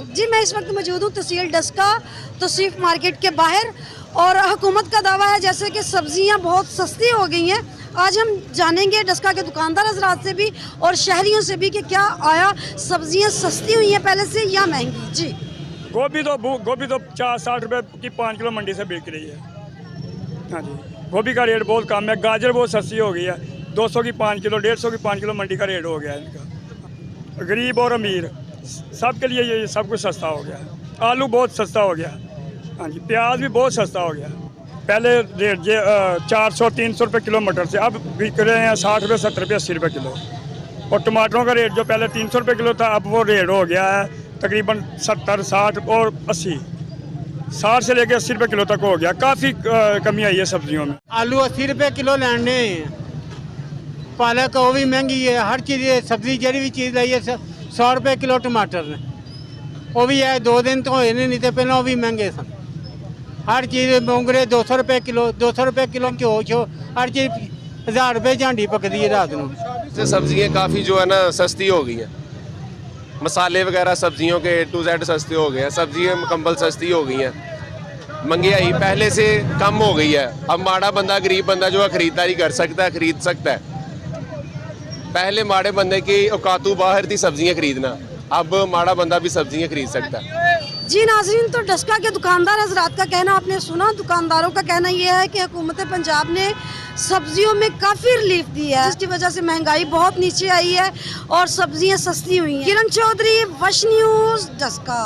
जी मैं इस वक्त मौजूद हूँ तहसील डस्का तौसीफ मार्केट के बाहर और हुकूमत का दावा है जैसे कि सब्जियाँ बहुत सस्ती हो गई हैं। आज हम जानेंगे डस्का के दुकानदार हजरात से भी और शहरियों से भी कि क्या आया सब्जियाँ सस्ती हुई हैं पहले से या महंगी। जी गोभी तो 60 रुपए की 5 किलो मंडी से बिक रही है। हाँ जी, गोभी का रेट बहुत कम है। गाजर बहुत सस्ती हो गई है, 200 की 5 किलो, 150 की 5 किलो मंडी का रेट हो गया है इनका। गरीब और अमीर सब के लिए ये सब कुछ सस्ता हो गया है। आलू बहुत सस्ता हो गया। हाँ जी, प्याज भी बहुत सस्ता हो गया। पहले रेट ये 400-300 रुपये किलो मटर से अब बिक रहे हैं 60 रुपये, 70 रुपये, 80 रुपये किलो। और टमाटरों का रेट जो पहले 300 रुपये किलो था अब वो रेट हो गया है तकरीबन 70, 60 और 80। 60 से लेकर 80 रुपये किलो तक हो गया। काफ़ी कमी आई है सब्जियों में। आलू 80 रुपये किलो लैने, पालक वो भी महंगी है। हर चीज़ सब्जी जी भी चीज़ लाई है 100 रुपये किलो टमाटर ने, वो भी है 2 दिन तो होए नहीं तो पहले वो भी महंगे सन। हर चीज़ मोंगरे 200 रुपये किलो, 200 रुपये किलो घ्यो हर चीज़ 1000 रुपये झांडी पकदी है रात को। सब्जियाँ काफ़ी जो है ना सस्ती हो गई हैं। मसाले वगैरह सब्जियों के A to Z सस्ते हो गए हैं। सब्जियाँ मुकम्मल सस्ती हो गई हैं। महंगाई पहले से कम हो गई है। अब माड़ा बंदा, गरीब बंदा जो है खरीदारी कर सकता है, खरीद सकता है। पहले माड़े बंदे की औकातों बाहर थी सब्जियाँ खरीदना, अब माड़ा बंदा भी सब्जियाँ खरीद सकता है। जी नाज़रीन, तो डस्का के दुकानदार हजरात का कहना आपने सुना। दुकानदारों का कहना यह है कि हुकूमत पंजाब ने सब्जियों में काफ़ी रिलीफ दी है, जिसकी वजह से महंगाई बहुत नीचे आई है और सब्जियां सस्ती हुई हैं। किरण चौधरी, वश न्यूज़, डस्का।